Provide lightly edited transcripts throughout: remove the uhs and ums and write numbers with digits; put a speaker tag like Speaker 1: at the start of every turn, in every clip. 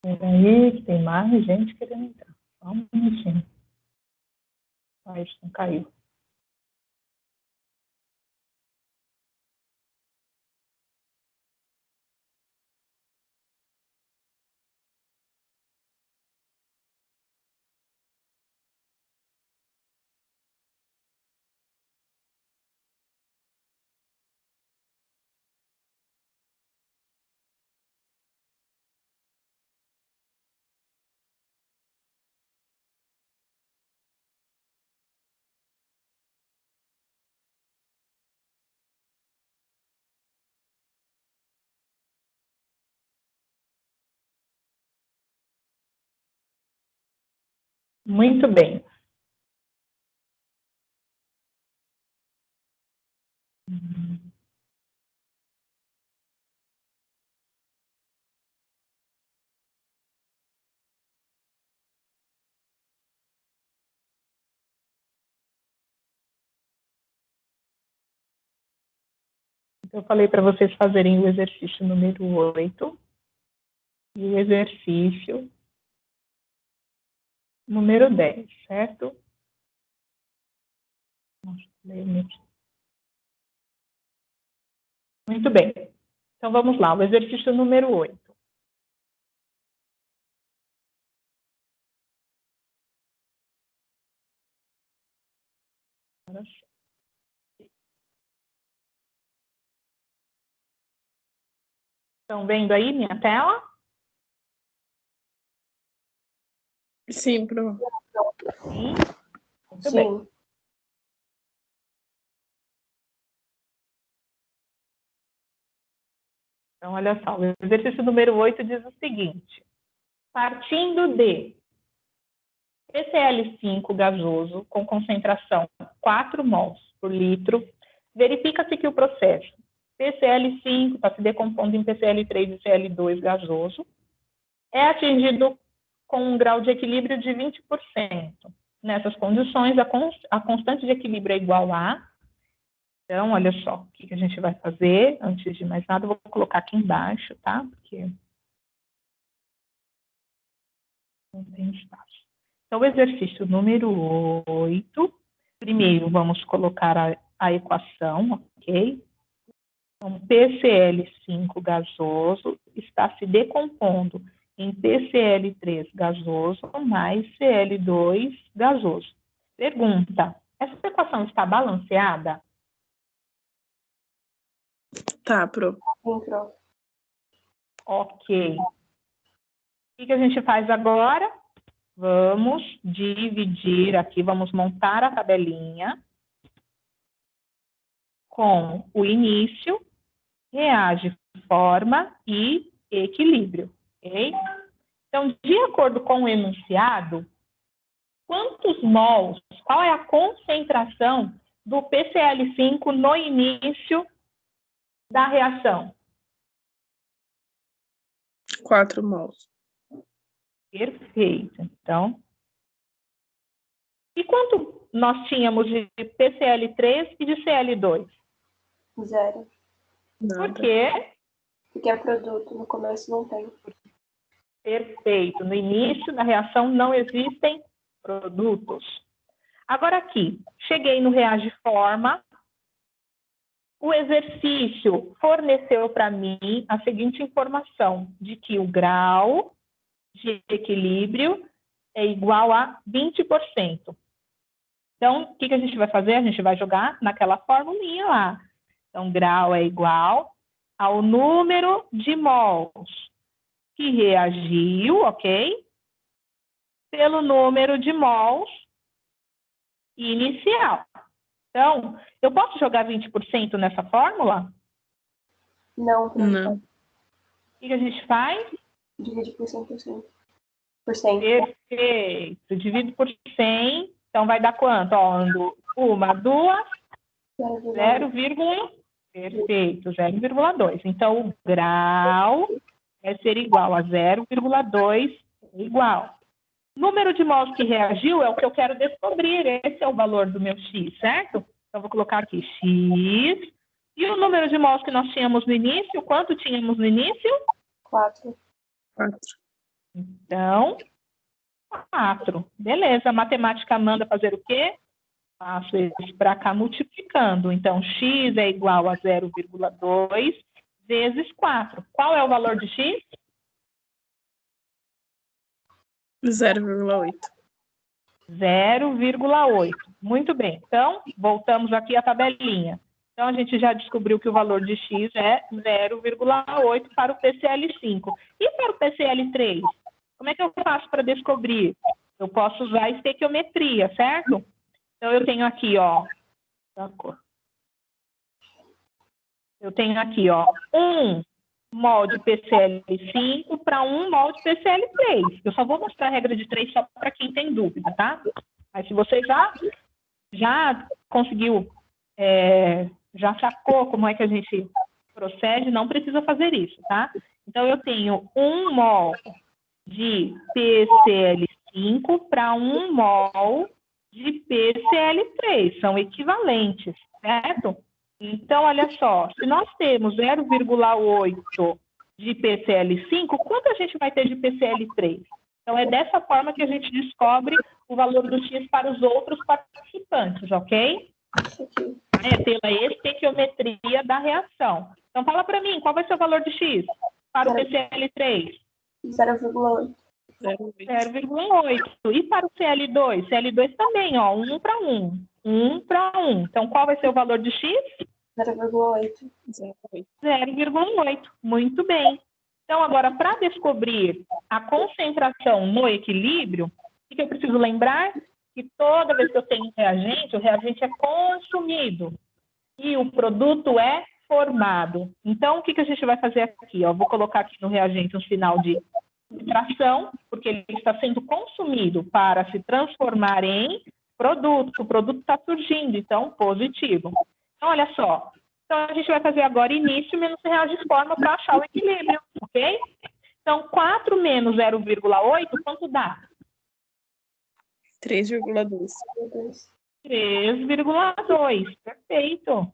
Speaker 1: Peraí, que tem mais gente querendo entrar. Só um minutinho. Ah, isso não caiu. Muito bem. Eu falei para vocês fazerem o exercício número 8 e o exercício número 10, certo? Muito bem. Então, vamos lá. O exercício número 8. Estão vendo aí minha tela?
Speaker 2: Sim, Pro.
Speaker 1: Sim. Muito bem. Então, olha só. O exercício número 8 diz o seguinte. Partindo de PCl5 gasoso com concentração 4 mols por litro, verifica-se que o processo PCl5 está se decompondo em PCl3 e Cl2 gasoso, é atingido com um grau de equilíbrio de 20%. Nessas condições, a constante de equilíbrio é igual a... Então, olha só, o que a gente vai fazer? Antes de mais nada, eu vou colocar aqui embaixo, tá? Porque não tem espaço. Então, o exercício número 8, primeiro vamos colocar a equação, ok? Então, PCl5 gasoso está se decompondo em PCl3 gasoso mais Cl2 gasoso. Pergunta, essa equação está balanceada?
Speaker 2: Tá, Pro.
Speaker 1: Ok. O que a gente faz agora? Vamos dividir aqui, vamos montar a tabelinha com o início, reage, forma e equilíbrio, ok? Então, de acordo com o enunciado, quantos mols, qual é a concentração do PCl5 no início da reação?
Speaker 2: 4 mols.
Speaker 1: Perfeito. Então, e quanto nós tínhamos de PCl3 e de Cl2?
Speaker 3: 0.
Speaker 1: Por quê?
Speaker 3: Porque é produto, no começo não tem.
Speaker 1: Perfeito. No início da reação não existem produtos. Agora aqui, cheguei no reage forma. O exercício forneceu para mim a seguinte informação, de que o grau de equilíbrio é igual a 20%. Então, o que a gente vai fazer? A gente vai jogar naquela formulinha lá. Então, grau é igual ao número de mols que reagiu, ok? Pelo número de mols inicial. Então, eu posso jogar 20% nessa fórmula?
Speaker 3: Não.
Speaker 2: Não.
Speaker 1: O que a gente faz?
Speaker 3: Divide por 100%.
Speaker 1: Perfeito. Divido por 100. Então, vai dar quanto? Ó, uma, duas, 0, perfeito, 0,2. Então, o grau vai ser igual a 0,2 igual. Número de mols que reagiu é o que eu quero descobrir. Esse é o valor do meu X, certo? Então, vou colocar aqui X. E o número de mols que nós tínhamos no início, quanto tínhamos no início?
Speaker 3: 4.
Speaker 1: Então, 4. Beleza, a matemática manda fazer o quê? Passo isso para cá multiplicando. Então, x é igual a 0,2 vezes 4. Qual é o valor de x?
Speaker 2: 0,8.
Speaker 1: 0,8. Muito bem. Então, voltamos aqui à tabelinha. Então, a gente já descobriu que o valor de x é 0,8 para o PCL5. E para o PCL3? Como é que eu faço para descobrir? Eu posso usar a estequiometria, certo? Então, eu tenho aqui, ó, eu tenho aqui, ó, 1 mol de PCL5 para 1 mol de PCL3. Eu só vou mostrar a regra de 3 só para quem tem dúvida, tá? Mas se você já conseguiu, já sacou como é que a gente procede, não precisa fazer isso, tá? Então, eu tenho 1 mol de PCL5 para 1 mol de PCL3. São equivalentes, certo? Então, olha só, se nós temos 0,8 de PCL5, quanto a gente vai ter de PCL3? Então, é dessa forma que a gente descobre o valor do X para os outros participantes, ok? É pela estequiometria da reação. Então, fala para mim, qual vai ser o valor de X para o PCL3?
Speaker 3: 0,8.
Speaker 1: 0,8. E para o CL2? CL2 também, ó, 1 para 1. 1 para 1. Então, qual vai ser o valor de X?
Speaker 3: 0,8.
Speaker 1: 0,8. Muito bem. Então, agora, para descobrir a concentração no equilíbrio, o que eu preciso lembrar? Que toda vez que eu tenho reagente, o reagente é consumido e o produto é formado. Então, o que a gente vai fazer aqui? Ó? Vou colocar aqui no reagente um sinal de subtração, porque ele está sendo consumido para se transformar em produto. O produto está surgindo, então, positivo. Então, olha só. Então, a gente vai fazer agora início menos reagir forma para achar o equilíbrio, ok? Então, 4 menos 0,8, quanto dá?
Speaker 2: 3,2.
Speaker 1: 3,2. Perfeito.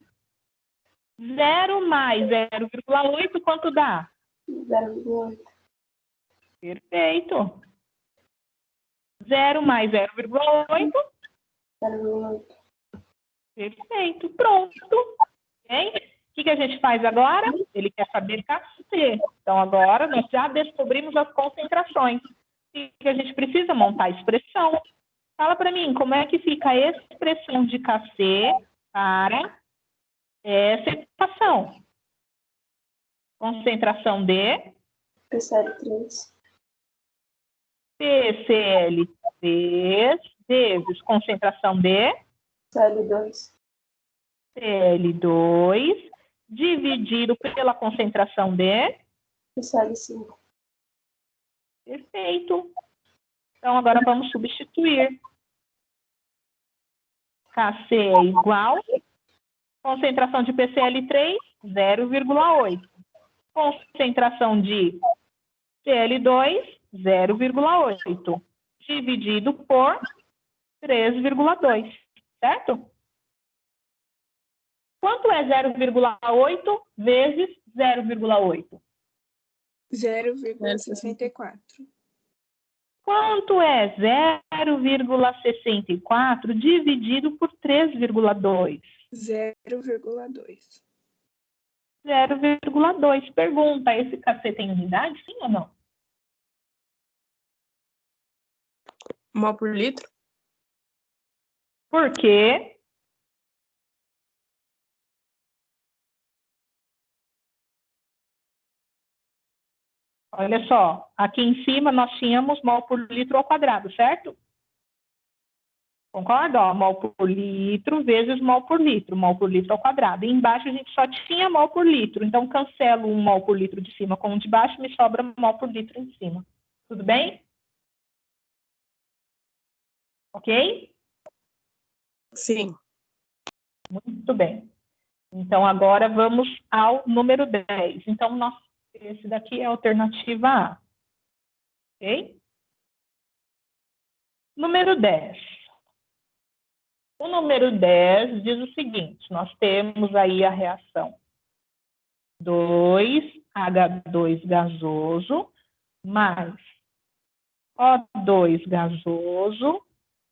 Speaker 1: 0 mais 0,8, quanto dá?
Speaker 3: 0,8.
Speaker 1: Perfeito. 0 mais 0,8.
Speaker 3: 0,8.
Speaker 1: Perfeito. Pronto. Okay? O que a gente faz agora? Ele quer saber KC. Então, agora nós já descobrimos as concentrações. O que a gente precisa? Montar a expressão. Fala para mim, como é que fica a expressão de KC para essa equação? Concentração de
Speaker 3: PCL3.
Speaker 1: PCl3 vezes concentração de
Speaker 3: CL2.
Speaker 1: Cl2 dividido pela concentração de
Speaker 3: PCL5.
Speaker 1: Perfeito. Então, agora vamos substituir. Kc é igual. Concentração de PCl3, 0,8. Concentração de Cl2, 0,8. Dividido por 3,2. Certo? Quanto é 0,8 vezes 0,8?
Speaker 2: 0,64.
Speaker 1: Quanto é 0,64 dividido por 3,2?
Speaker 2: 0,2.
Speaker 1: 0,2. Pergunta, esse KC tem unidade, sim ou não?
Speaker 2: Mol por litro?
Speaker 1: Por quê? Olha só, aqui em cima nós tínhamos mol por litro ao quadrado, certo? Concorda? Ó, mol por litro vezes mol por litro ao quadrado. E embaixo a gente só tinha mol por litro, então cancelo um mol por litro de cima com o de baixo, me sobra mol por litro em cima. Tudo bem? Ok?
Speaker 2: Sim.
Speaker 1: Muito bem. Então, agora vamos ao número 10. Então, esse daqui é a alternativa A. Ok? Número 10. O número 10 diz o seguinte, nós temos aí a reação 2H2 gasoso mais O2 gasoso,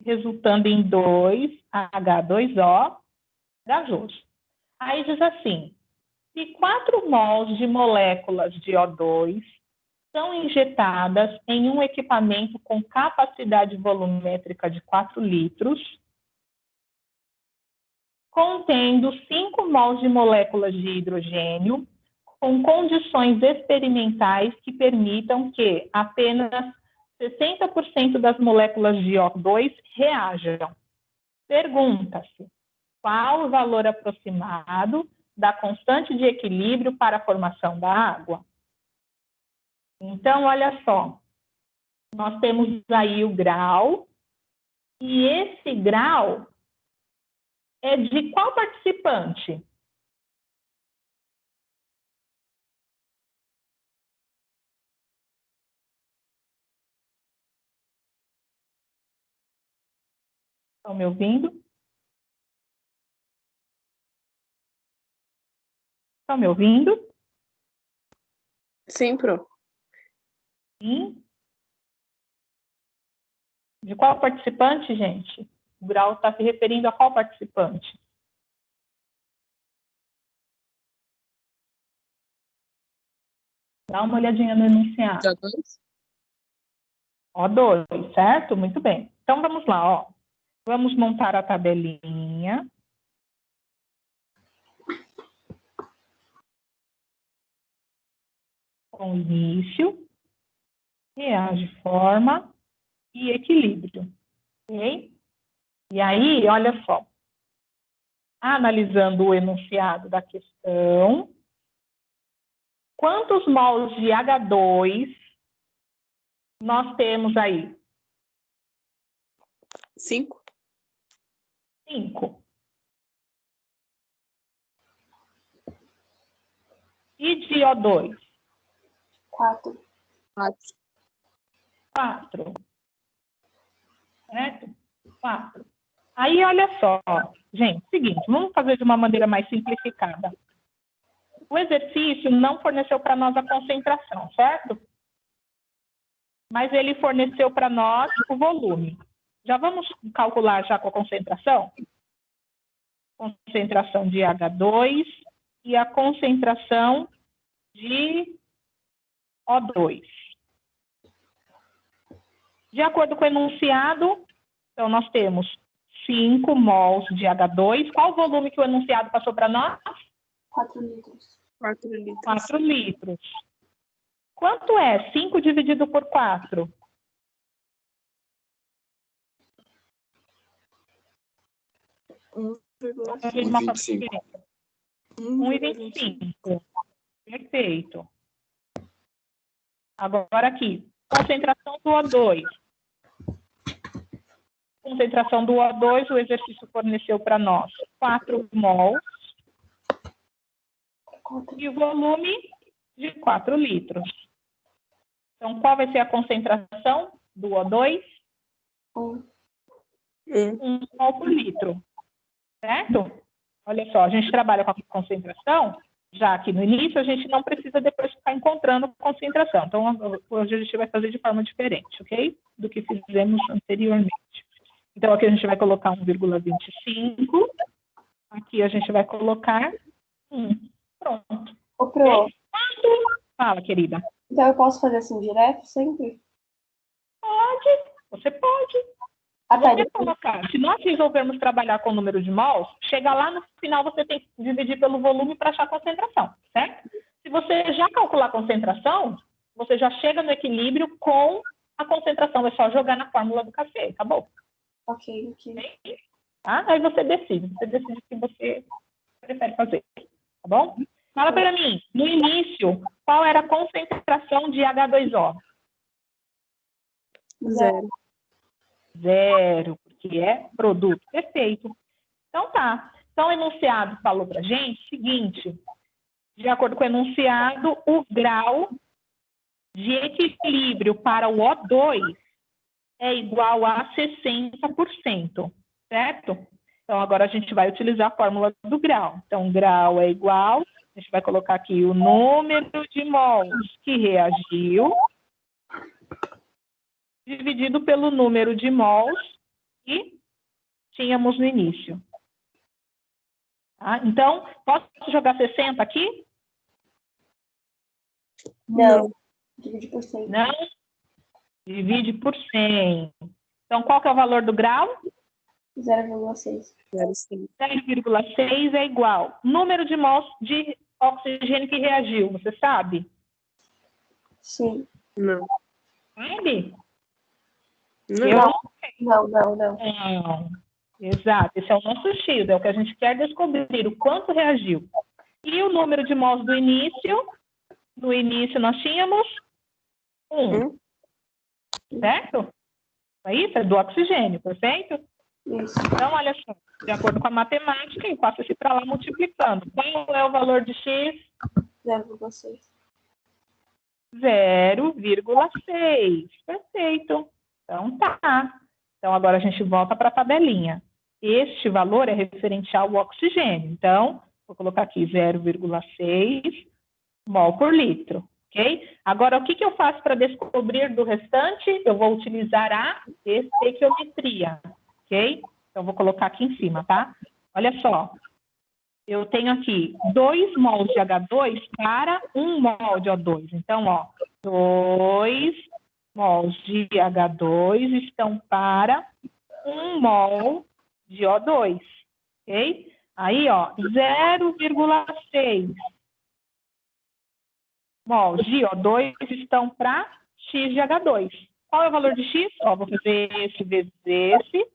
Speaker 1: resultando em 2H2O gasoso. Aí diz assim, se 4 mols de moléculas de O2 são injetadas em um equipamento com capacidade volumétrica de 4 litros, contendo 5 mols de moléculas de hidrogênio, com condições experimentais que permitam que apenas 60% das moléculas de O2 reajam. Pergunta-se, qual o valor aproximado da constante de equilíbrio para a formação da água? Então, olha só, nós temos aí o grau, e esse grau é de qual participante? Estão me ouvindo? Estão me ouvindo?
Speaker 2: Sim, Pro.
Speaker 1: Sim. De qual participante, gente? O grau está se referindo a qual participante? Dá uma olhadinha no enunciado. O2, certo? Muito bem. Então, vamos lá, ó. Vamos montar a tabelinha. Com início, reage, forma e equilíbrio. Ok? E aí, olha só. Analisando o enunciado da questão, quantos mols de H2 nós temos aí?
Speaker 2: 5.
Speaker 1: 5. E de O2?
Speaker 3: 4.
Speaker 1: 4. Certo? 4. Aí, olha só, gente, seguinte, vamos fazer de uma maneira mais simplificada. O exercício não forneceu para nós a concentração, certo? Mas ele forneceu para nós o volume. Já vamos calcular já com a concentração? Concentração de H2 e a concentração de O2. De acordo com o enunciado, então nós temos 5 mols de H2. Qual o volume que o enunciado passou para nós?
Speaker 3: 4 litros.
Speaker 2: 4 litros.
Speaker 1: 4 litros. Quanto é 5 dividido por 4?
Speaker 2: 1,25.
Speaker 1: 1,25. Perfeito. Agora aqui, concentração do O2. Concentração do O2, o exercício forneceu para nós 4 mols e o volume de 4 litros. Então, qual vai ser a concentração do O2? 1 mol por litro. Certo? Olha só, a gente trabalha com a concentração, já aqui no início, a gente não precisa depois ficar encontrando concentração. Então, hoje a gente vai fazer de forma diferente, ok? Do que fizemos anteriormente. Então, aqui a gente vai colocar 1,25. Aqui a gente vai colocar 1. Pronto.
Speaker 3: Ô, Pro,
Speaker 1: Fala, querida.
Speaker 3: então eu posso fazer assim direto sempre?
Speaker 1: Pode, você pode.
Speaker 3: Ah, tá.
Speaker 1: Você colocar, se nós resolvermos trabalhar com o número de mols, chega lá no final, você tem que dividir pelo volume para achar a concentração, certo? Se você já calcular a concentração, você já chega no equilíbrio com a concentração. É só jogar na fórmula do café, acabou.
Speaker 3: Ok.
Speaker 1: Tá? Aí você decide o que você prefere fazer, tá bom? Fala para mim, no início, qual era a concentração de H2O?
Speaker 3: 0.
Speaker 1: 0, porque é produto. Perfeito. Então tá. Então o enunciado falou para a gente o seguinte, de acordo com o enunciado, o grau de equilíbrio para o O2 é igual a 60%, certo? Então agora a gente vai utilizar a fórmula do grau. Então grau é igual, a gente vai colocar aqui o número de mols que reagiu dividido pelo número de mols que tínhamos no início. Tá? Então, posso jogar 60 aqui?
Speaker 3: Não. Divide por 100.
Speaker 1: Não. Divide por 100. Então, qual que é o valor do grau?
Speaker 3: 0,6.
Speaker 1: 0,6 é igual. Número de mols de oxigênio que reagiu, você sabe?
Speaker 3: Sim.
Speaker 2: Não.
Speaker 1: Sabe?
Speaker 2: Não.
Speaker 1: Eu
Speaker 3: Não.
Speaker 1: não. Exato. Esse é o nosso X, é o que a gente quer descobrir, o quanto reagiu. E o número de mols do início? No início nós tínhamos 1. Certo? É isso? É do oxigênio, perfeito?
Speaker 3: Isso.
Speaker 1: Então, olha só, de acordo com a matemática, eu passo esse para lá multiplicando. Qual é o valor de X?
Speaker 3: 0,6.
Speaker 1: 0,6. Perfeito. Então, tá. Então, agora a gente volta para a tabelinha. Este valor é referente ao oxigênio. Então, vou colocar aqui 0,6 mol por litro. Ok? Agora, o que eu faço para descobrir do restante? Eu vou utilizar a estequiometria. Ok? Então, vou colocar aqui em cima, tá? Olha só. Eu tenho aqui 2 mols de H2 para 1 mol de O2. Então, ó, 2 mols de H2 estão para 1 mol de O2. Ok? Aí, ó, 0,6 mols de O2 estão para X de H2. Qual é o valor de X? Ó, vou fazer esse vezes esse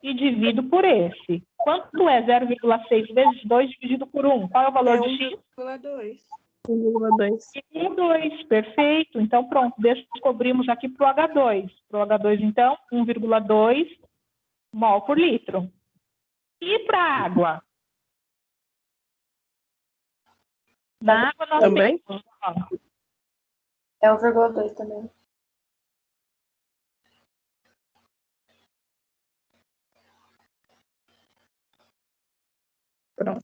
Speaker 1: e divido por esse. Quanto é 0,6 vezes 2 dividido por 1? Qual é o valor de X?
Speaker 2: 1,2. 1,2.
Speaker 1: 1,2, perfeito. Então, pronto, descobrimos aqui para o H2. Para o H2, então, 1,2 mol por litro. E para a água? Na água nós
Speaker 2: Também?
Speaker 1: temos, ó,
Speaker 3: É 1,2 também.
Speaker 2: Pronto.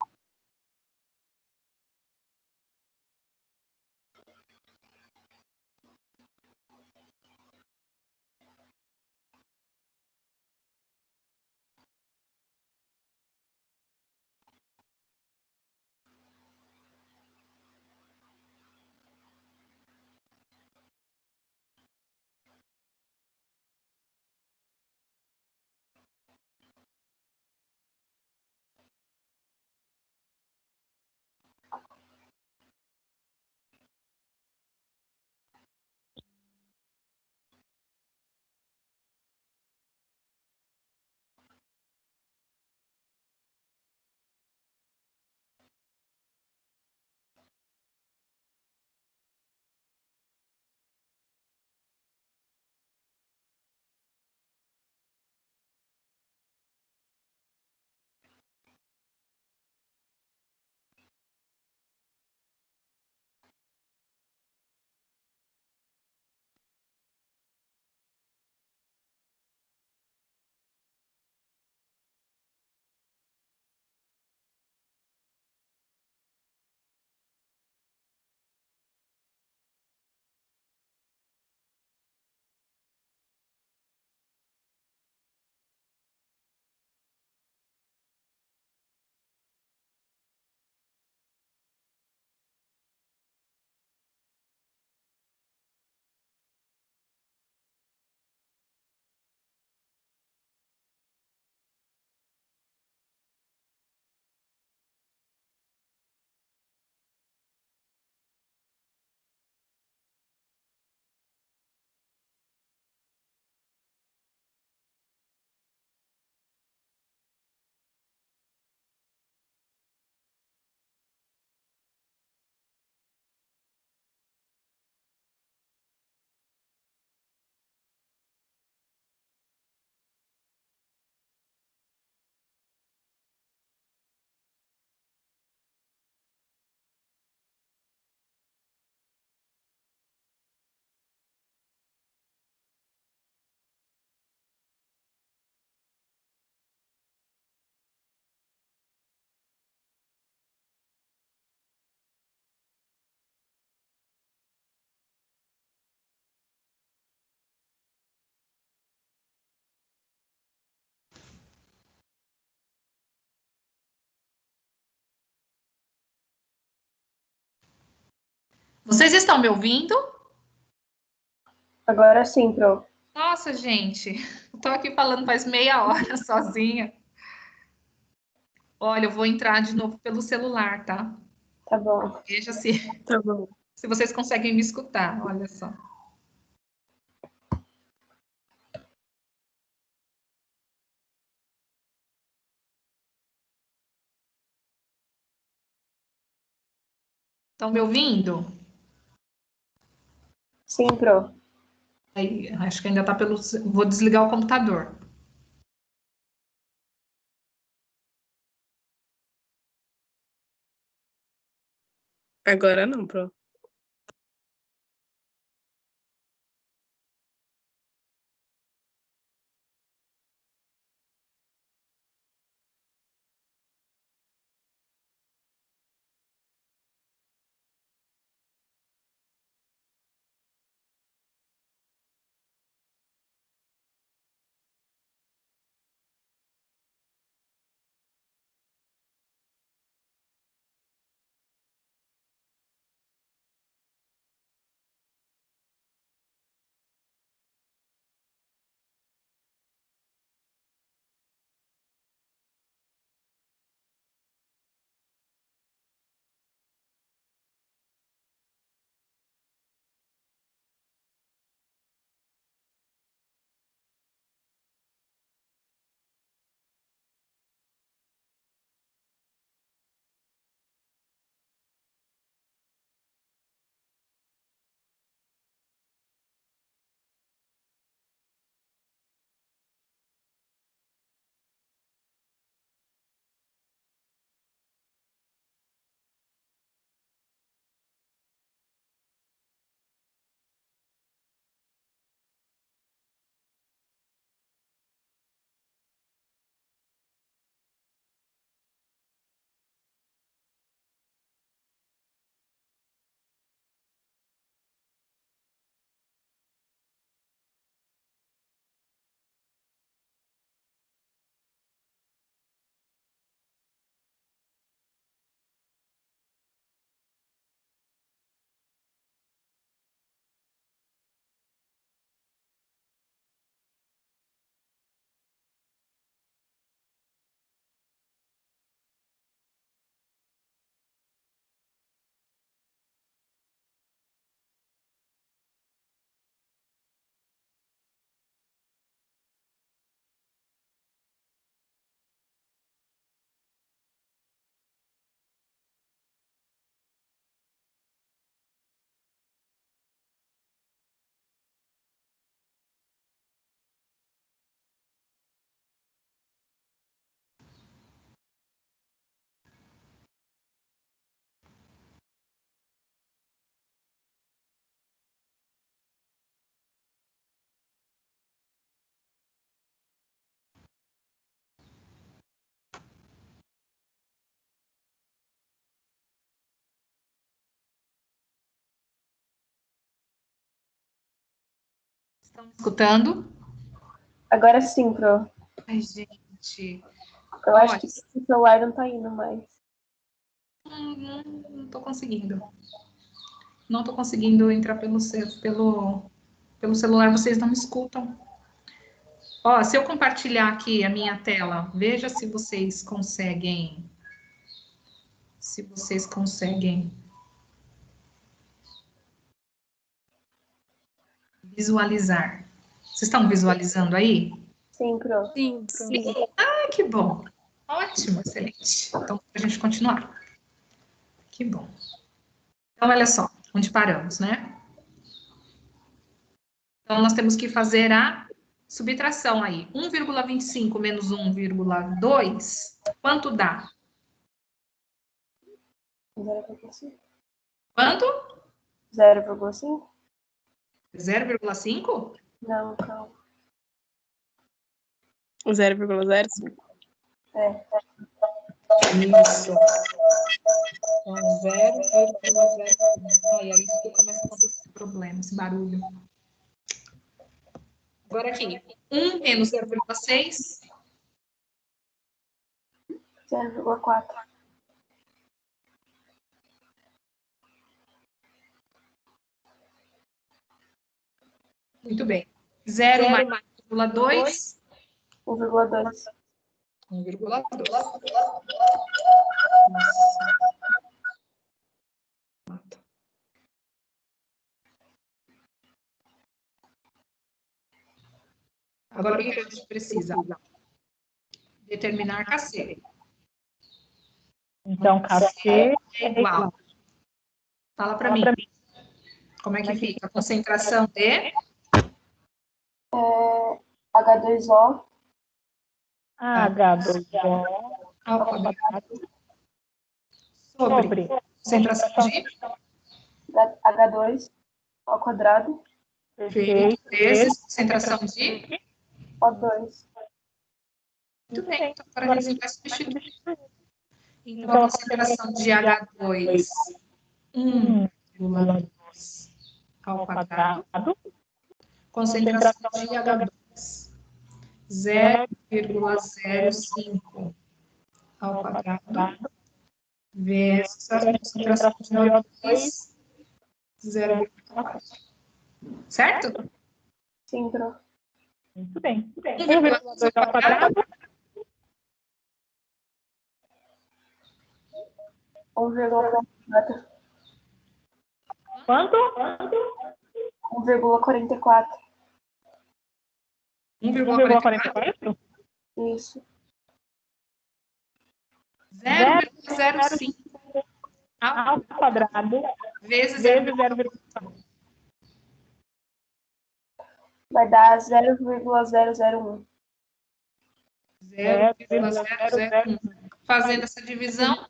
Speaker 4: Vocês estão me ouvindo?
Speaker 3: Agora sim, Pro.
Speaker 4: Nossa, gente, eu tô aqui falando faz meia hora sozinha. Olha, eu vou entrar de novo pelo celular, tá?
Speaker 3: Tá bom.
Speaker 4: Veja se,
Speaker 2: Tá bom.
Speaker 4: se vocês conseguem me escutar, olha só. Estão me ouvindo?
Speaker 3: Sim, Pro.
Speaker 4: Aí, acho que ainda tá pelo. Vou desligar o computador.
Speaker 2: Agora não, Pro.
Speaker 4: Estão me escutando?
Speaker 3: Agora sim, Pro.
Speaker 4: Ai, gente.
Speaker 3: Eu
Speaker 4: Olha,
Speaker 3: acho que o celular não tá indo mais.
Speaker 4: não tô conseguindo. Não tô conseguindo entrar pelo celular, vocês não me escutam. Ó, se eu compartilhar aqui a minha tela, veja se vocês conseguem. Se vocês conseguem visualizar. Vocês estão visualizando aí?
Speaker 3: Sim, Pro.
Speaker 2: Sim, Pro.
Speaker 4: Ah, que bom. Ótimo, excelente. Então, para a gente continuar. Que bom. Então, olha só, onde paramos, né? Então, nós temos que fazer a subtração aí. 1,25 menos 1,2, quanto dá?
Speaker 3: 0,5.
Speaker 4: Quanto?
Speaker 3: 0,5?
Speaker 4: 0,5?
Speaker 3: Não, calma.
Speaker 2: 0,05.
Speaker 3: É.
Speaker 4: Isso. Então, 0,05. Aí é isso que começa a acontecer esse problema, esse barulho. Agora aqui, 1 menos 0,6.
Speaker 3: 0,4.
Speaker 4: Muito bem. 0 mais 1,2.
Speaker 3: 1,2.
Speaker 4: 1,2. Agora, o que a gente precisa? Determinar KC.
Speaker 1: Então, KC
Speaker 4: é igual. Fala para mim. Como é que fica? A concentração de
Speaker 3: H2O
Speaker 1: H2O
Speaker 4: ao quadrado sobre concentração de
Speaker 3: H2 ao quadrado
Speaker 4: perfeito vezes concentração de
Speaker 3: O2.
Speaker 4: muito bem. Então, agora a gente vai substituir. Então, a concentração de H2 1,2 ao quadrado, concentração de H2 0,05 ao quadrado, vezes a concentração de O2 0,4. Certo?
Speaker 3: Sim, Pro.
Speaker 1: Muito bem.
Speaker 4: 1,2 ao quadrado
Speaker 3: 1,44.
Speaker 1: Quanto?
Speaker 3: 1,44.
Speaker 4: 1,44
Speaker 3: Isso.
Speaker 4: 0,05
Speaker 1: Ao quadrado
Speaker 4: vezes
Speaker 1: vezes 0,4.
Speaker 3: Vai dar 0,001.
Speaker 4: 0,001. Fazendo essa divisão,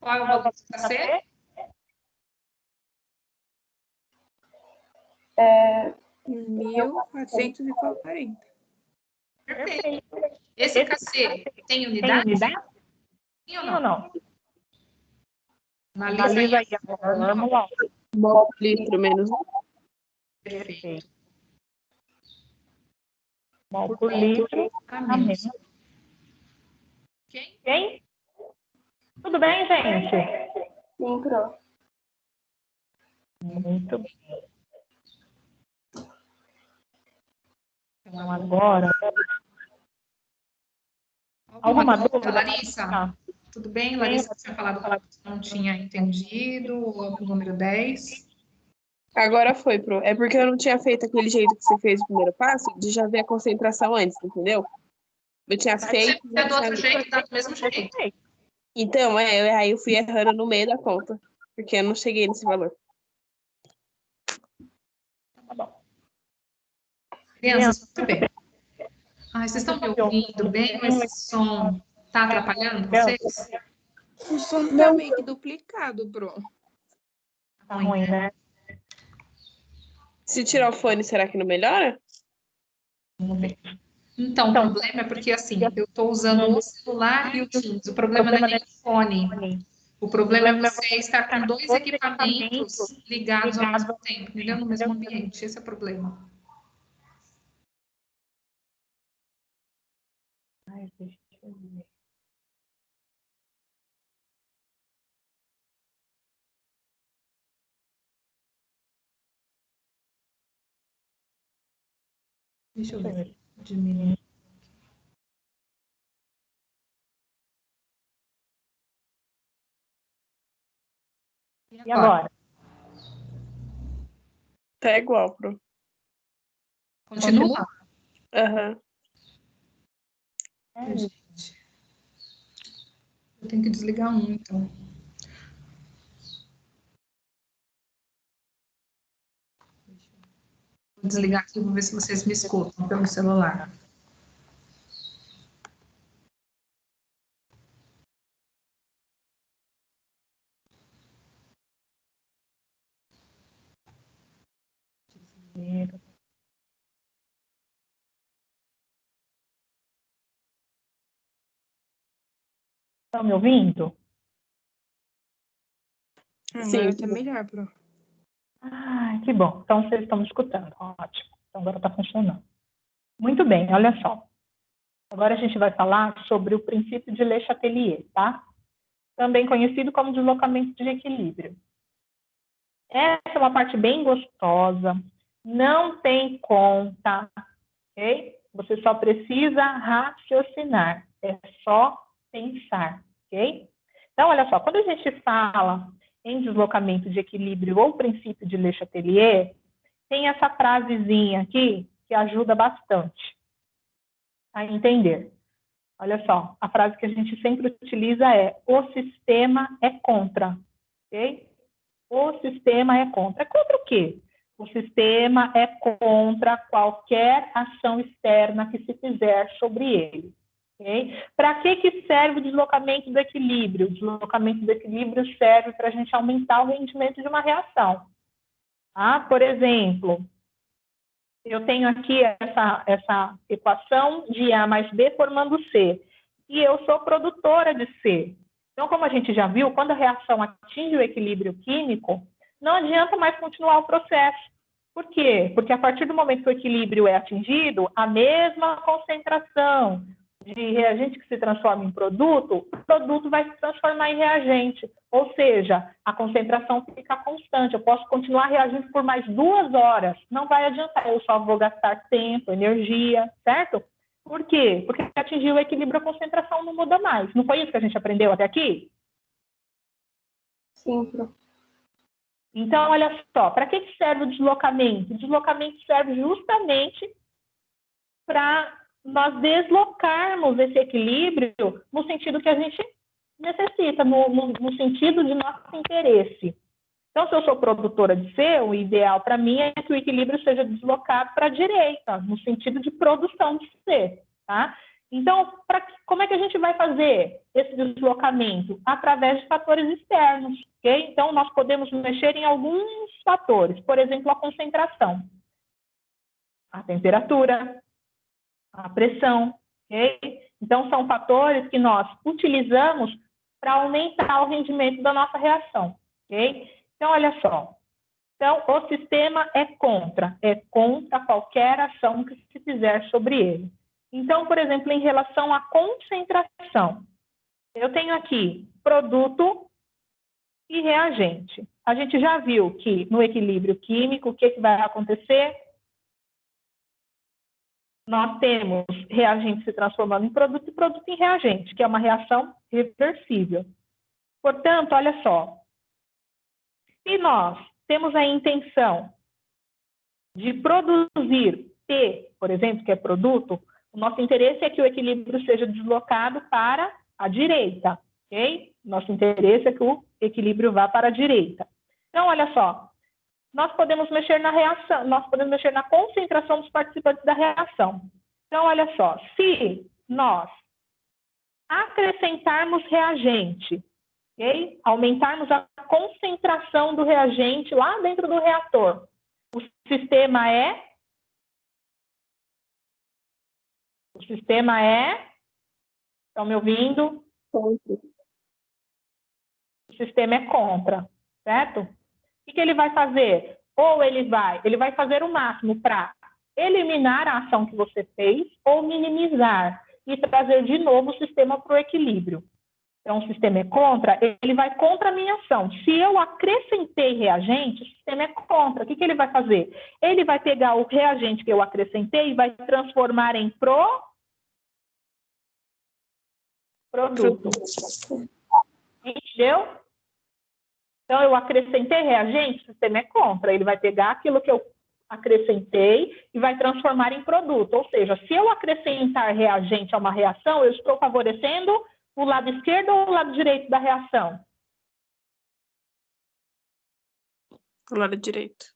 Speaker 4: qual é o valor de KC?
Speaker 3: É
Speaker 2: 1.440.
Speaker 4: Perfeito. Esse KC tem
Speaker 1: Tem
Speaker 4: unidade?
Speaker 1: unidade?
Speaker 4: Sim ou
Speaker 1: Sim ou
Speaker 4: não?
Speaker 1: não?
Speaker 4: Analisa
Speaker 1: Analisa
Speaker 4: aí
Speaker 1: aí a fórmula.
Speaker 2: Mol por litro menos
Speaker 4: Perfeito.
Speaker 1: Mol por litro
Speaker 4: A
Speaker 1: a
Speaker 4: menos.
Speaker 1: menos.
Speaker 4: Ok?
Speaker 1: Ok? Tudo bem, gente?
Speaker 3: Sim, Pro.
Speaker 1: Muito bem. Então, agora...
Speaker 4: Alguma dúvida, Larissa?
Speaker 1: Tá.
Speaker 4: Tudo bem? Larissa tinha falado que não tinha entendido o número 10.
Speaker 2: Agora foi, Pro. É porque eu não tinha feito aquele jeito que você fez o primeiro passo, de já ver a concentração antes, entendeu? Eu tinha feito.
Speaker 4: É do outro jeito, dá do mesmo jeito.
Speaker 2: Então, aí eu fui errando no meio da conta, porque eu não cheguei nesse valor.
Speaker 1: Tá bom.
Speaker 4: Crianças, muito bem. Ai, vocês estão me ouvindo bem? Esse som está atrapalhando vocês?
Speaker 2: O som tá meio que duplicado, Pro.
Speaker 1: Tá ruim, né?
Speaker 2: Se tirar o fone, será que não melhora?
Speaker 4: Vamos ver. Então, o problema é porque, assim, eu estou usando o celular e o Teams. O problema não é nem o fone. O problema é você estar com dois equipamentos ligados ao mesmo tempo, entendeu? No mesmo ambiente. Esse é o problema.
Speaker 1: Ai, deixa eu ver.
Speaker 4: Deixa eu ver. Diminuir.
Speaker 1: E agora?
Speaker 2: Tá igual, Pro.
Speaker 4: Continua?
Speaker 2: Aham.
Speaker 4: Gente. Eu tenho que desligar um, então. Vou desligar aqui, vou ver se vocês me escutam pelo celular.
Speaker 1: Estão me ouvindo?
Speaker 2: Sim,
Speaker 5: Tá melhor, Pro.
Speaker 1: Ai, que bom. Então, vocês estão me escutando. Ótimo. Então, agora está funcionando. Muito bem, olha só. Agora a gente vai falar sobre o princípio de Le Chatelier, tá? Também conhecido como deslocamento de equilíbrio. Essa é uma parte bem gostosa, Não tem conta, ok? Você só precisa raciocinar, é só pensar, ok? Então, olha só, quando a gente fala em deslocamento de equilíbrio ou princípio de Le Chatelier, tem essa frasezinha aqui que ajuda bastante a entender. Olha só, a frase que a gente sempre utiliza é: o sistema é contra, ok? O sistema é contra. É contra o quê? O sistema é contra qualquer ação externa que se fizer sobre ele. Okay? Para que serve o deslocamento do equilíbrio? O deslocamento do equilíbrio serve para a gente aumentar o rendimento de uma reação. Por exemplo, eu tenho aqui essa equação de A mais B formando C. E eu sou produtora de C. Então, como a gente já viu, quando a reação atinge o equilíbrio químico, não adianta mais continuar o processo. Por quê? Porque a partir do momento que o equilíbrio é atingido, a mesma concentração de reagente que se transforma em produto, o produto vai se transformar em reagente. Ou seja, a concentração fica constante. Eu posso continuar reagindo por mais 2 horas. Não vai adiantar, eu só vou gastar tempo, energia, certo? Por quê? Porque atingiu o equilíbrio, a concentração não muda mais. Não foi isso que a gente aprendeu até aqui?
Speaker 3: Sim, prof.
Speaker 1: Então, olha só, para que serve o deslocamento? O deslocamento serve justamente para nós deslocarmos esse equilíbrio no sentido que a gente necessita, no sentido de nosso interesse. Então, se eu sou produtora de C, o ideal para mim é que o equilíbrio seja deslocado para a direita, no sentido de produção de C, tá? Então, como é que a gente vai fazer esse deslocamento? Através de fatores externos, ok? Então, nós podemos mexer em alguns fatores, por exemplo, a concentração, a temperatura, a pressão, ok? Então, são fatores que nós utilizamos para aumentar o rendimento da nossa reação, ok? Então, olha só. Então, o sistema é contra qualquer ação que se fizer sobre ele. Então, por exemplo, em relação à concentração, eu tenho aqui produto e reagente. A gente já viu que no equilíbrio químico, o que vai acontecer? Nós temos reagente se transformando em produto e produto em reagente, que é uma reação reversível. Portanto, olha só, se nós temos a intenção de produzir P, por exemplo, que é produto, o nosso interesse é que o equilíbrio seja deslocado para a direita, ok? Nosso interesse é que o equilíbrio vá para a direita. Então, olha só, nós podemos mexer na reação, nós podemos mexer na concentração dos participantes da reação. Então, olha só, se nós acrescentarmos reagente, ok? Aumentarmos a concentração do reagente lá dentro do reator, o sistema é... Estão me ouvindo?
Speaker 2: Contra.
Speaker 1: O sistema é contra, certo? O que ele vai fazer? Ou ele vai fazer o máximo para eliminar a ação que você fez ou minimizar e trazer de novo o sistema para o equilíbrio. Então, o sistema é contra, ele vai contra a minha ação. Se eu acrescentei reagente, o sistema é contra. O que ele vai fazer? Ele vai pegar o reagente que eu acrescentei e vai transformar em produto. Entendeu? Então, eu acrescentei reagente, o sistema é contra. Ele vai pegar aquilo que eu acrescentei e vai transformar em produto. Ou seja, se eu acrescentar reagente a uma reação, eu estou favorecendo o lado esquerdo ou o lado direito da reação?
Speaker 2: O lado direito.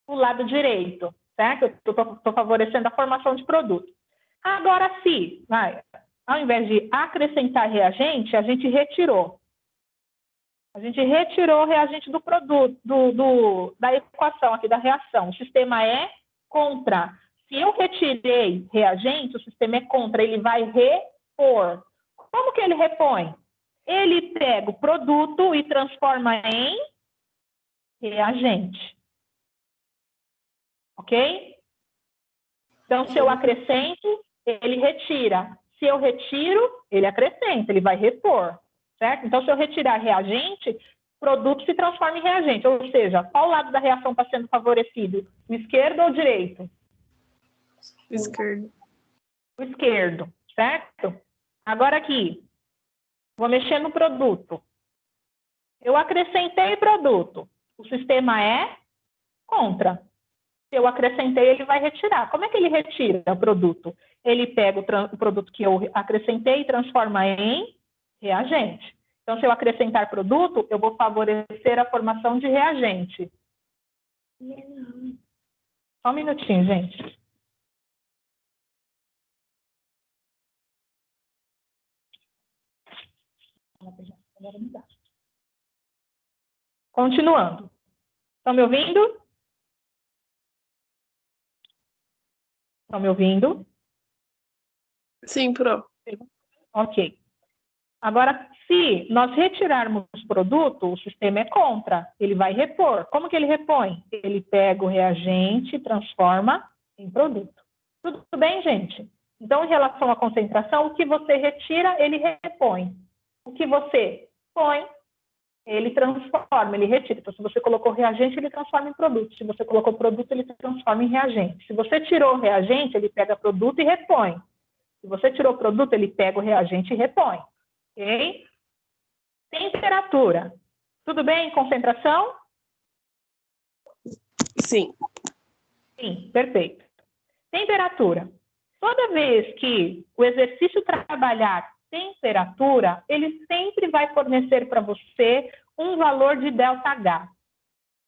Speaker 1: O lado direito, certo? Eu estou favorecendo a formação de produto. Agora, se, ao invés de acrescentar reagente, a gente retirou. A gente retirou o reagente do produto, da equação aqui, da reação. O sistema é contra. Se eu retirei reagente, o sistema é contra. Ele vai repor. Como que ele repõe? Ele pega o produto e transforma em reagente. Ok? Então, se eu acrescento, ele retira. Se eu retiro, ele acrescenta, ele vai repor. Certo? Então, se eu retirar reagente, produto se transforma em reagente. Ou seja, qual lado da reação está sendo favorecido? O esquerdo ou o direito?
Speaker 2: Esquerdo.
Speaker 1: O esquerdo, certo? Agora aqui, vou mexer no produto. Eu acrescentei produto. O sistema é contra. Se eu acrescentei, ele vai retirar. Como é que ele retira o produto? Ele pega o produto que eu acrescentei e transforma em reagente. Então, se eu acrescentar produto, eu vou favorecer a formação de reagente. Só um minutinho, gente. Continuando. Estão me ouvindo? Estão me ouvindo?
Speaker 2: Sim, Pro.
Speaker 1: Ok. Agora, se nós retirarmos o produto, o sistema é contra. Ele vai repor. Como que ele repõe? Ele pega o reagente e transforma em produto. Tudo bem, gente? Então, em relação à concentração, o que você retira, ele repõe. O que você põe, ele transforma, ele retira. Então, se você colocou reagente, ele transforma em produto. Se você colocou produto, ele transforma em reagente. Se você tirou o reagente, ele pega produto e repõe. Se você tirou o produto, ele pega o reagente e repõe. Ok? Temperatura. Tudo bem? Concentração?
Speaker 2: Sim.
Speaker 1: Sim, perfeito. Temperatura. Toda vez que o exercício trabalhar temperatura, ele sempre vai fornecer para você um valor de ΔH.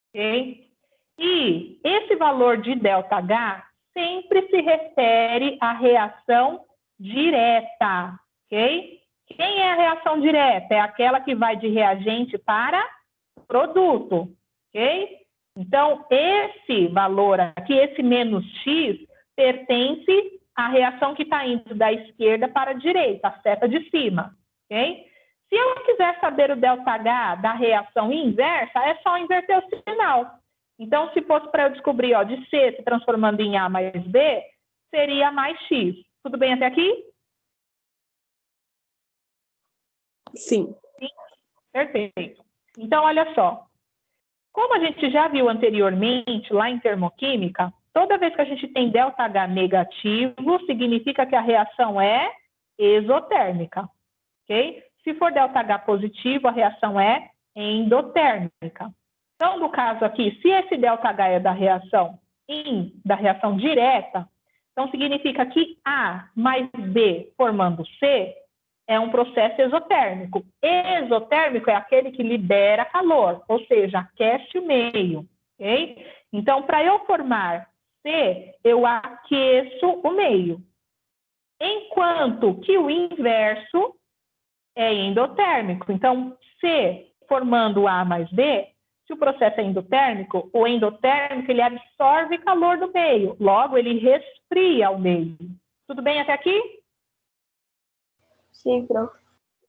Speaker 1: Ok? E esse valor de ΔH sempre se refere à reação direta. Ok? Quem é a reação direta? É aquela que vai de reagente para produto, ok? Então, esse valor aqui, esse menos X, pertence à reação que está indo da esquerda para a direita, a seta de cima, ok? Se eu quiser saber o ΔH da reação inversa, é só inverter o sinal. Então, se fosse para eu descobrir, ó, de C se transformando em A mais B, seria mais X. Tudo bem até aqui?
Speaker 2: Sim.
Speaker 1: Sim, perfeito. Então, olha só. Como a gente já viu anteriormente, lá em termoquímica, toda vez que a gente tem ΔH negativo, significa que a reação é exotérmica, ok? Se for ΔH positivo, a reação é endotérmica. Então, no caso aqui, se esse ΔH é da reação direta, então significa que A mais B formando C é um processo exotérmico. Exotérmico é aquele que libera calor, ou seja, aquece o meio, ok? Então, para eu formar C, eu aqueço o meio. Enquanto que o inverso é endotérmico. Então, C formando A mais B, se o processo é endotérmico, o endotérmico ele absorve calor do meio, logo ele resfria o meio. Tudo bem até aqui?
Speaker 3: Sim, Pro.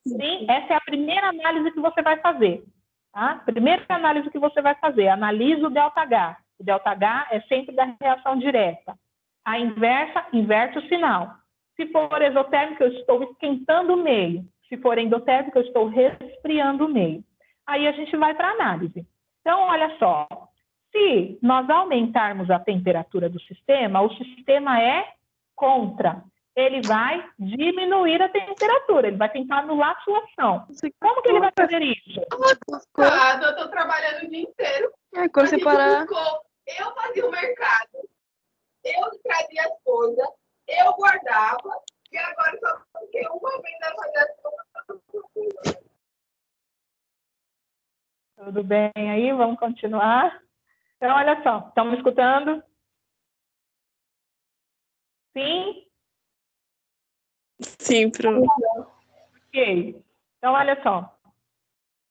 Speaker 1: Sim, essa é a primeira análise que você vai fazer. Tá? Primeira análise que você vai fazer, analisa o ΔH. O ΔH é sempre da reação direta. A inversa, inverte o sinal. Se for exotérmico, eu estou esquentando o meio. Se for endotérmico, eu estou resfriando o meio. Aí a gente vai para a análise. Então, olha só. Se nós aumentarmos a temperatura do sistema, o sistema é contra. Ele vai diminuir a temperatura, ele vai tentar anular a sua ação. Como que ele vai fazer isso?
Speaker 5: Eu estou trabalhando o dia inteiro.
Speaker 2: É, quando você parar.
Speaker 5: Eu fazia o mercado, eu trazia as coisas, eu guardava, e agora só fiquei uma vez a fazer as coisas.
Speaker 1: Tudo bem aí? Vamos continuar? Então, olha só, estão me escutando? Sim?
Speaker 2: Sim, Pro.
Speaker 1: Ok. Então, olha só.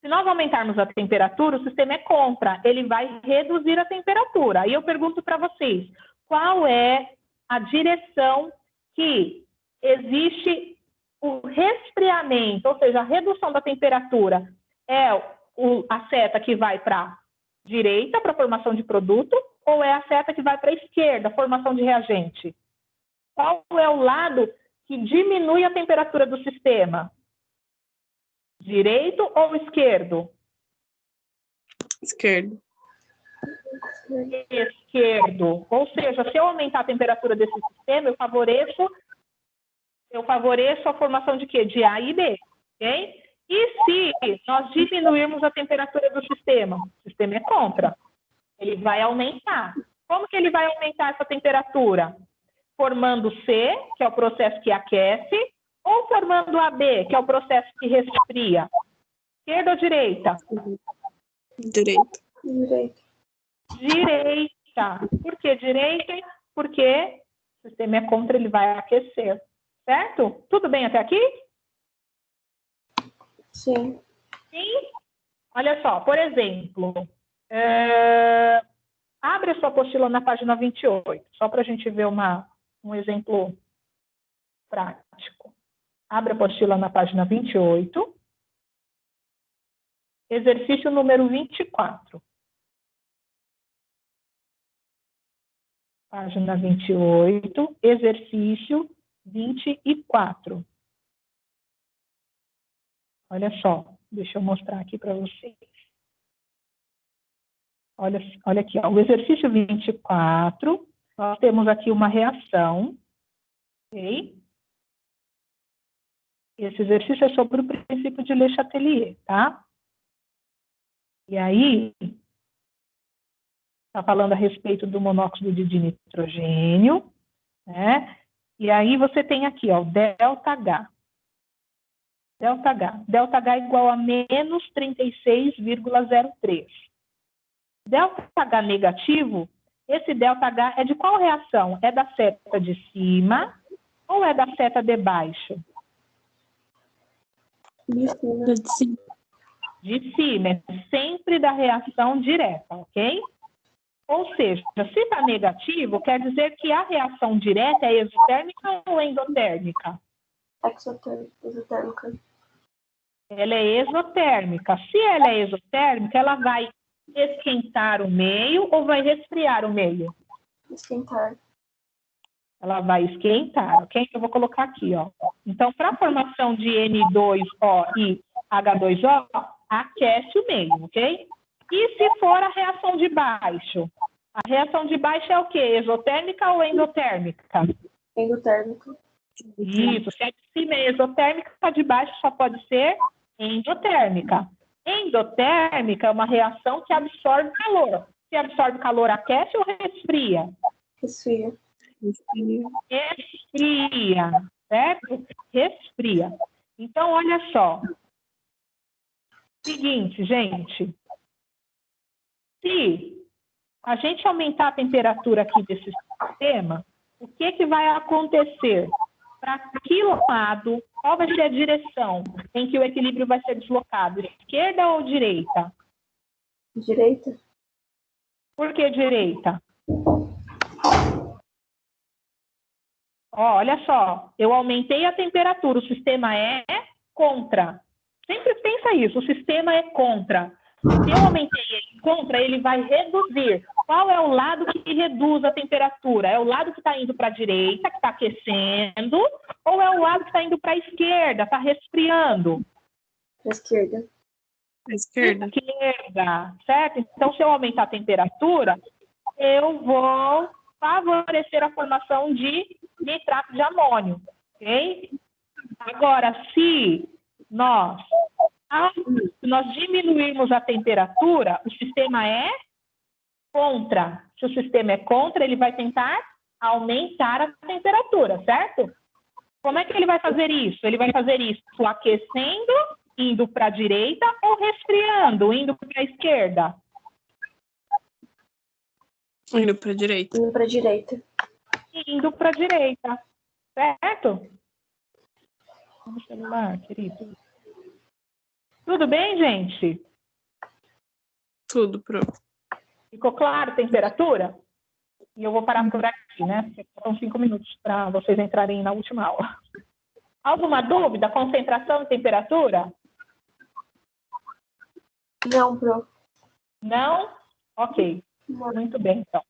Speaker 1: Se nós aumentarmos a temperatura, o sistema é contra. Ele vai reduzir a temperatura. Aí eu pergunto para vocês, qual é a direção que existe o resfriamento, ou seja, a redução da temperatura? É a seta que vai para a direita, para a formação de produto, ou é a seta que vai para a esquerda, formação de reagente? Qual é o lado que diminui a temperatura do sistema? Direito ou esquerdo?
Speaker 2: Esquerdo.
Speaker 1: Esquerdo. Ou seja, se eu aumentar a temperatura desse sistema, eu favoreço a formação de quê? De A e B, ok? E se nós diminuirmos a temperatura do sistema? O sistema é contra. Ele vai aumentar. Como que ele vai aumentar essa temperatura? Formando C, que é o processo que aquece, ou formando AB, que é o processo que resfria? Esquerda ou direita?
Speaker 2: Direita.
Speaker 3: Direita.
Speaker 1: Direita. Por que direita? Porque o sistema é contra, ele vai aquecer. Certo? Tudo bem até aqui?
Speaker 3: Sim.
Speaker 1: Sim. Olha só, por exemplo, abre a sua apostila na página 28, só para a gente ver um exemplo prático. Abre a apostila na página 28, exercício número 24. Página 28, exercício 24. Olha só, deixa eu mostrar aqui para vocês. Olha aqui, ó, o exercício 24, nós temos aqui uma reação, ok? Esse exercício é sobre o princípio de Le Chatelier, tá? E aí, está falando a respeito do monóxido de nitrogênio, né? E aí você tem aqui, ó, ΔH. ΔH. ΔH é igual a menos 36,03. ΔH negativo, esse ΔH é de qual reação? É da seta de cima ou é da seta de baixo?
Speaker 3: De cima.
Speaker 2: De cima.
Speaker 1: De cima, é sempre da reação direta, ok? Ou seja, se está negativo, quer dizer que a reação direta é exotérmica ou endotérmica?
Speaker 3: Exotérmica.
Speaker 1: Ela é exotérmica. Se ela é exotérmica, ela vai esquentar o meio ou vai resfriar o meio?
Speaker 3: Esquentar.
Speaker 1: Ela vai esquentar, ok? Eu vou colocar aqui, ó. Então, para a formação de N2O e H2O, aquece o meio, ok? E se for a reação de baixo? A reação de baixo é o quê? Exotérmica ou endotérmica?
Speaker 3: Endotérmica.
Speaker 1: Isso, se a de cima é exotérmica, a de baixo só pode ser endotérmica. Endotérmica é uma reação que absorve calor. Se absorve calor, aquece ou resfria?
Speaker 3: Resfria.
Speaker 1: Resfria, certo? Resfria. Então, olha só. Seguinte, gente. Se a gente aumentar a temperatura aqui desse sistema, o que vai acontecer? Para que lado, qual vai ser a direção em que o equilíbrio vai ser deslocado? Esquerda ou direita?
Speaker 3: Direita.
Speaker 1: Por que direita? Ó, olha só, eu aumentei a temperatura, o sistema é contra. Sempre pensa isso, o sistema é contra. Se eu aumentei ele contra, ele vai reduzir. Qual é o lado que reduz a temperatura? É o lado que está indo para a direita, que está aquecendo, ou é o lado que está indo para a esquerda, está resfriando?
Speaker 3: Para a esquerda.
Speaker 1: Esquerda, certo? Então, se eu aumentar a temperatura, eu vou favorecer a formação de nitrato de amônio, ok? Agora, se nós diminuirmos a temperatura, o sistema é contra. Se o sistema é contra, ele vai tentar aumentar a temperatura, certo? Como é que ele vai fazer isso? Ele vai fazer isso aquecendo, indo para a direita, ou resfriando, indo para a esquerda?
Speaker 2: Indo para a direita.
Speaker 3: Indo para a direita.
Speaker 1: Indo para a direita, certo? No celular, querido. Tudo bem, gente?
Speaker 2: Tudo, pronto.
Speaker 1: Ficou claro a temperatura? E eu vou parar por aqui, né? Porque são 5 minutos para vocês entrarem na última aula. Alguma dúvida? Concentração e temperatura?
Speaker 3: Não, Pro.
Speaker 1: Não? Ok.
Speaker 3: Não.
Speaker 1: Muito bem, então.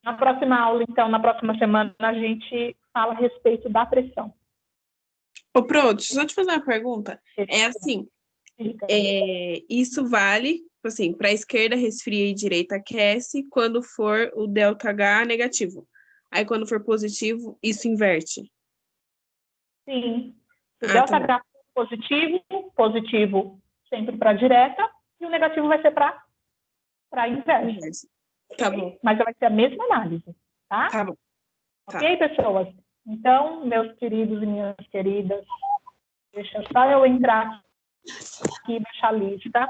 Speaker 1: Na próxima aula, então, na próxima semana, a gente fala a respeito da pressão.
Speaker 2: Ô, Pro, deixa eu só te fazer uma pergunta. É assim, isso vale Tipo assim, para a esquerda resfria e direita aquece quando for o ΔH negativo. Aí quando for positivo, isso inverte.
Speaker 1: Sim. O
Speaker 2: Ah, tá bom.
Speaker 1: ΔH positivo sempre para a direta, e o negativo vai ser para a inversa.
Speaker 2: Inverso. Tá bom,
Speaker 1: Mas vai ser a mesma análise, tá?
Speaker 2: tá bom. Tá.
Speaker 1: Ok, pessoas? Então, meus queridos e minhas queridas, deixa só eu entrar aqui nessa lista.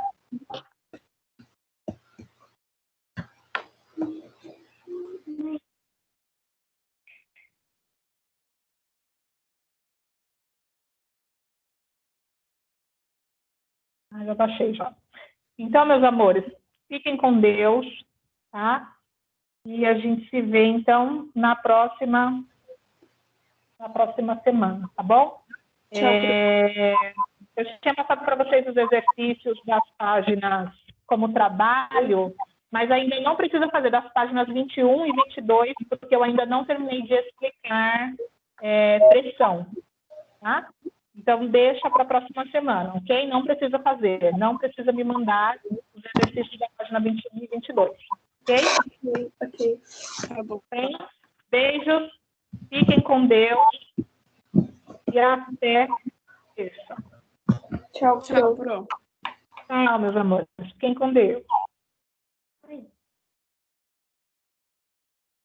Speaker 1: Já baixei já. Então, meus amores, fiquem com Deus, tá? E a gente se vê, então, na próxima semana, tá bom?
Speaker 3: Tchau,
Speaker 1: Eu tinha passado para vocês os exercícios das páginas como trabalho, mas ainda não precisa fazer das páginas 21 e 22, porque eu ainda não terminei de explicar pressão, tá? Então, deixa para a próxima semana, ok? Não precisa fazer, não precisa me mandar os exercícios da página 21 e 22, ok?
Speaker 3: Ok.
Speaker 2: Tá bom.
Speaker 1: Bem, beijos, fiquem com Deus e até terça.
Speaker 3: Tchau,
Speaker 2: Tchau,
Speaker 3: Pro.
Speaker 2: Pro.
Speaker 1: Tchau, meus amores. Fiquem com Deus.